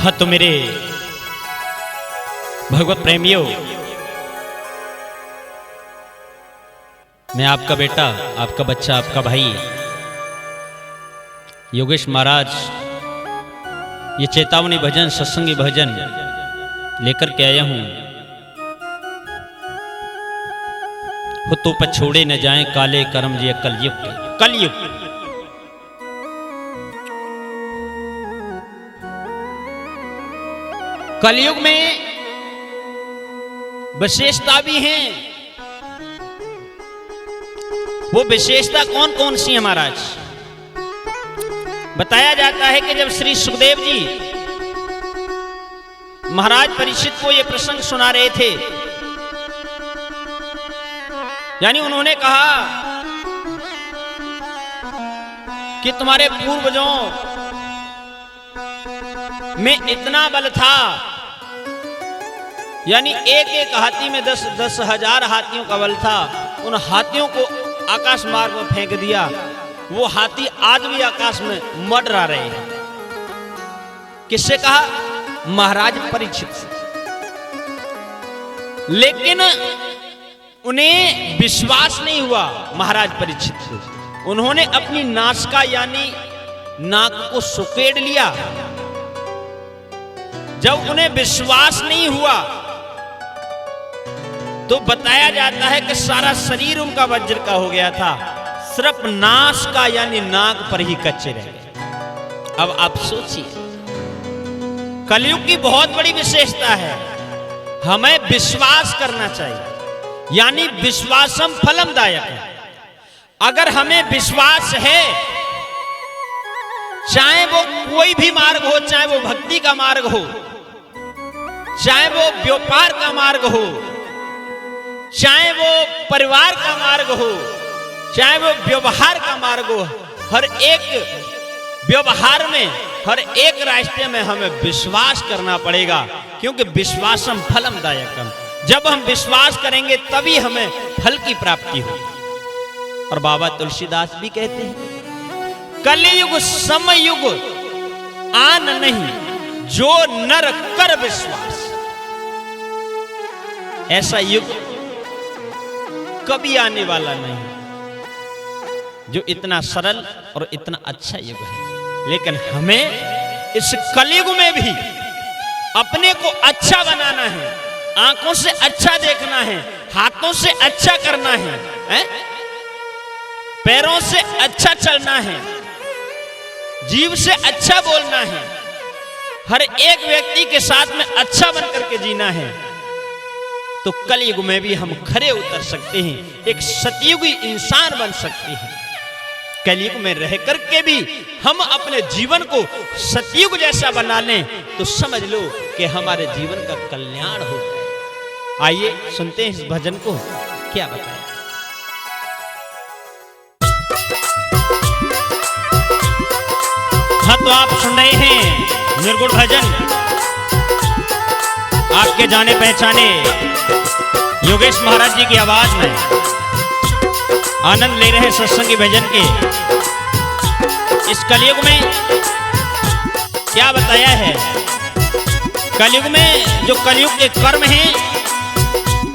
हाँ तो मेरे भगवत प्रेमियों, मैं आपका बेटा, आपका बच्चा, आपका भाई योगेश महाराज ये चेतावनी भजन, सत्संगी भजन लेकर के आया हूं। हो तो पछोड़े न जाएं काले कर्म ये कलयुग। कलयुग कलयुग में विशेषता भी हैं। वो विशेषता कौन कौन सी है महाराज? बताया जाता है कि जब श्री सुखदेव जी महाराज परीक्षित को यह प्रसंग सुना रहे थे, यानी उन्होंने कहा कि तुम्हारे पूर्वजों में इतना बल था, यानी एक एक हाथी में 10 हजार हाथियों का बल था। उन हाथियों को आकाश मार्ग में फेंक दिया। वो हाथी आज भी आकाश में मंडरा रहे हैं। किससे कहा? महाराज परीक्षित से। लेकिन उन्हें विश्वास नहीं हुआ महाराज परीक्षित को। उन्होंने अपनी नासिका यानी नाक को सुकेड़ लिया। जब उन्हें विश्वास नहीं हुआ तो बताया जाता है कि सारा शरीर उनका वज्र का हो गया था, सिर्फ नासिका यानी नाक पर ही कच्चे रह गए। अब आप सोचिए, कलयुग की बहुत बड़ी विशेषता है, हमें विश्वास करना चाहिए, यानी विश्वासम फलम दायक है। अगर हमें विश्वास है, चाहे वो कोई भी मार्ग हो, चाहे वो भक्ति का मार्ग हो, चाहे वो व्यापार का मार्ग हो, चाहे वो परिवार का मार्ग हो, चाहे वो व्यवहार का मार्ग हो, हर एक व्यवहार में, हर एक रास्ते में हमें विश्वास करना पड़ेगा, क्योंकि विश्वासम फलम दायकम। जब हम विश्वास करेंगे तभी हमें फल की प्राप्ति हो। और बाबा तुलसीदास भी कहते हैं, कलयुग समयुग आन नहीं जो नर कर विश्वास। ऐसा युग कभी आने वाला नहीं जो इतना सरल और इतना अच्छा युग है। लेकिन हमें इस कलयुग में भी अपने को अच्छा बनाना है, आंखों से अच्छा देखना है, हाथों से अच्छा करना है, पैरों से अच्छा चलना है, जीव से अच्छा बोलना है, हर एक व्यक्ति के साथ में अच्छा बनकर के जीना है। तो कलयुग में भी हम खरे उतर सकते हैं, एक सतयुगी इंसान बन सकते हैं। कलयुग में रह करके भी हम अपने जीवन को सतयुग जैसा बना लें तो समझ लो कि हमारे जीवन का कल्याण हो जाए। आइए सुनते हैं इस भजन को, क्या बताएं। हाँ तो आप सुन रहे हैं निर्गुण भजन, आपके जाने पहचाने योगेश महाराज जी की आवाज में आनंद ले रहे हैं सत्संगी भजन के। इस कलयुग में क्या बताया है? कलयुग में जो कलयुग के कर्म हैं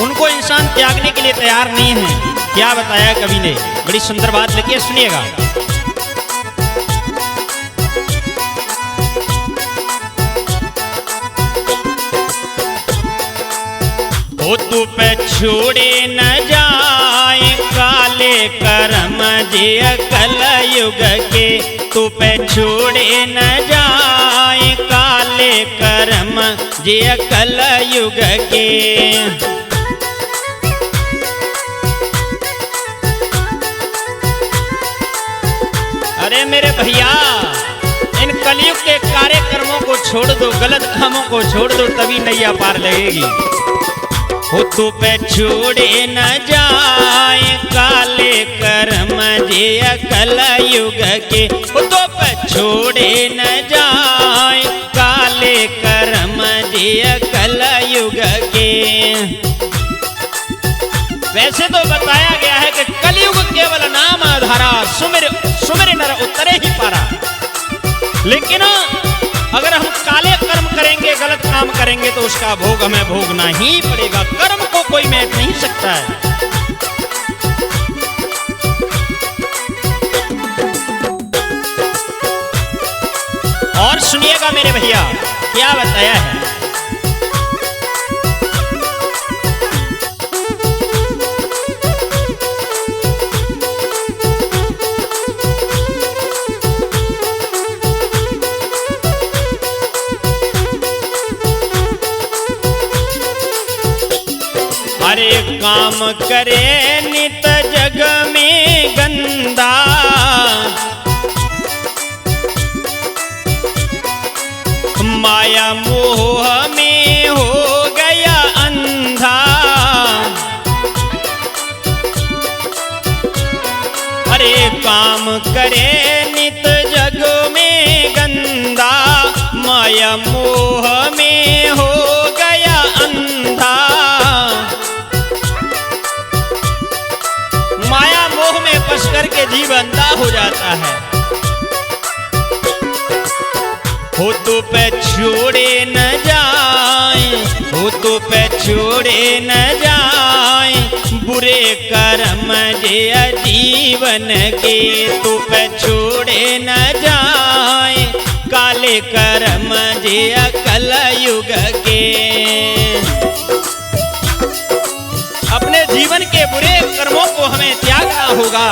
उनको इंसान त्यागने के लिए तैयार नहीं है। क्या बताया कवि ने? बड़ी सुंदर बात लिखी है, सुनिएगा। हो तू पे छोड़े न जाए काले कर्म जे कलयुग के। तू पे छोड़े न जाए काले कर्म जे कलयुग के। अरे मेरे भैया, इन कलयुग के कार्यक्रमों को छोड़ दो, गलत कामों को छोड़ दो, तभी नैया पार लगेगी। हो तू पे छोड़े न जाए काले कर्म जे कलयुग के। हो तो पे छोड़े न जाए काले कर्म जे कलयुग के। वैसे तो बताया गया है कि कलयुग केवल नाम आधारा, सुमिर सुमिर नर उतरे ही पारा। लेकिन अगर हम काले कर्म करेंगे, गलत काम करेंगे तो उसका भोग हमें भोगना ही पड़ेगा। कर्म को कोई मिट नहीं सकता है। और सुनिएगा मेरे भैया क्या बताया है। अरे काम करे नित जग में गंदा, माया मोह में हो गया अंधा। अरे काम करे नित जग में गंदा, माया मोह में हो गया अंधा। माया मोह में फंस करके जीव अंधा हो जाता है। हो तो पे छोड़े न जाए, हो तो पे छोड़े न जाए, बुरे कर्म जे जीवन के तो पे छोड़े न जाए, काले कर्म जे कल युग के। अपने जीवन के बुरे कर्मों को हमें त्यागना होगा,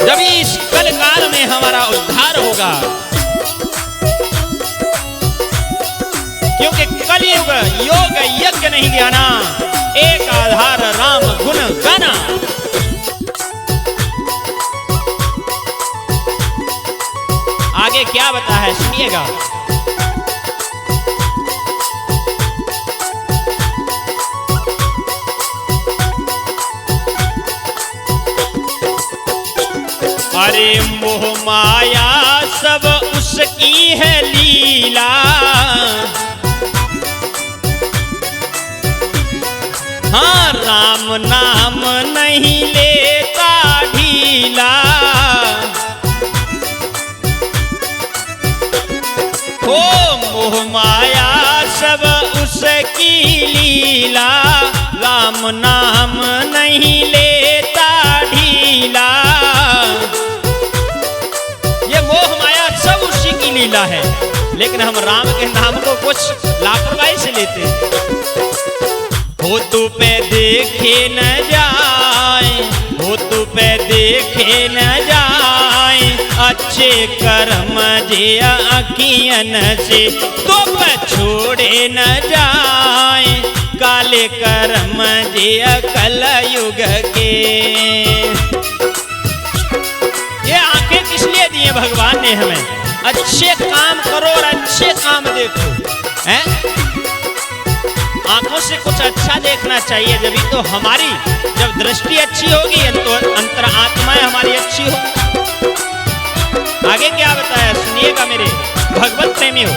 जब इस कल काल में हमारा उद्धार होगा। क्योंकि कलयुग योग यज्ञ नहीं ज्ञाना, एक आधार राम गुण गाना। आगे क्या बता है सुनिएगा। अरे मोह माया सब उसकी है लीला, हाँ राम नाम नहीं लेता ढीला। ओ मोह माया सब उसकी लीला, राम नाम नहीं लेता ढीला। ये मोह माया सब उसी की लीला है, लेकिन हम राम के नाम को कुछ लापरवाही से लेते हैं। हो तू पे देखे न जाए, हो तू पे देखे न जाए, अच्छे कर्म जे अखियन से तो पे छोड़े न जाए, काले कर्म जे कल युग के। ये आंखें किस लिए दी है भगवान ने हमें? अच्छे काम करो और अच्छे काम देखो, हैं? आंखों से कुछ अच्छा देखना चाहिए, जब तो हमारी जब दृष्टि अच्छी होगी तो अंतर आत्माएं हमारी अच्छी होगी। आगे क्या बताया सुनिएगा मेरे भगवत प्रेमी हो।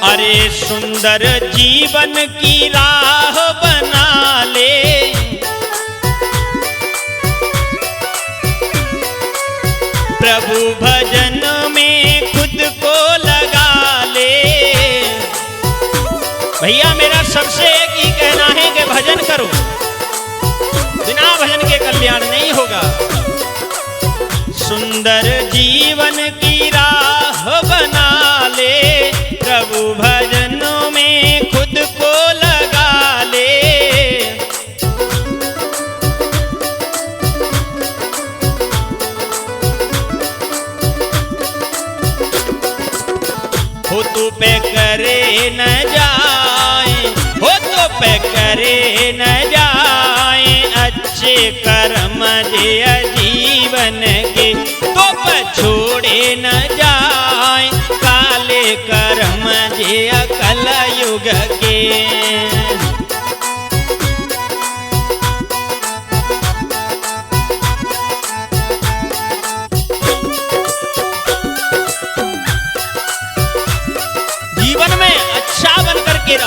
अरे सुंदर जीवन की राह बना ले, प्रभु भजन में खुद को लगा ले। भैया मेरा सबसे एक ही कहना है कि भजन करो, बिना भजन के कल्याण नहीं होगा। सुंदर जीवन की राह बना ले, प्रभु भजनों में खुद को लगा ले। हो तो पे करे न जाए, हो तो पे करे न जाए, अच्छे कर्म जे जीवन के तो पे छोड़े न जाए, काले कर्म जे कल युग के।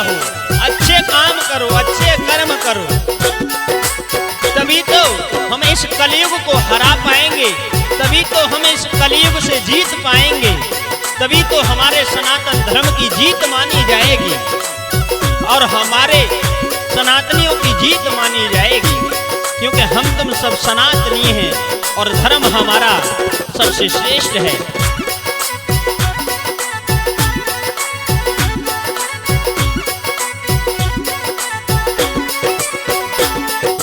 रहो, अच्छे काम करो, अच्छे कर्म करो, तभी तो हम इस कलयुग को हरा पाएंगे, तभी तो हम इस कलयुग से जीत पाएंगे, तभी तो हमारे सनातन धर्म की जीत मानी जाएगी और हमारे सनातनियों की जीत मानी जाएगी, क्योंकि हम तुम सब सनातनी हैं और धर्म हमारा सबसे श्रेष्ठ है।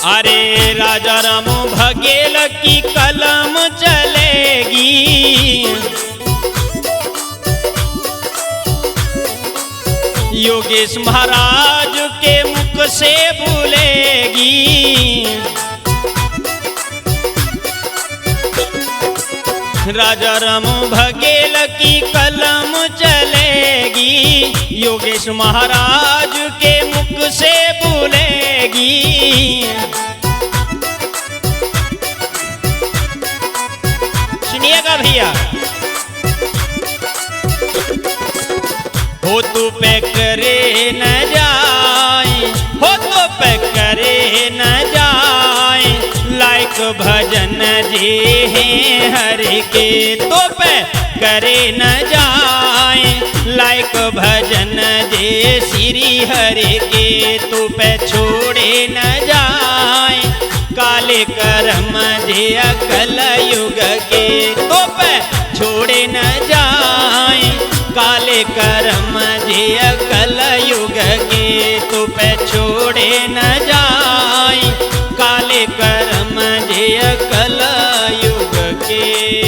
अरे राजा राम भगेल की कलम चलेगी, योगेश महाराज के मुख से भूलेगी। राजा राम भगेल की कलम चलेगी, योगेश महाराज के मुख से भूलेगी। सुनिएगा भैया, हो तो पे करे न जाए, हो तो पे करे न जाए, लायक भजन जे हैं हरि के, तो पे करे न जाए, लायक भजन जे श्री हरि के, तो पे छोड़े न जाए, काले कर्म जे अकल युग के, तो पे छोड़े न जाए, काले कर्म जे अकल युग के, तो पे छोड़े न जाए, काले कर्म जे अकल युग के।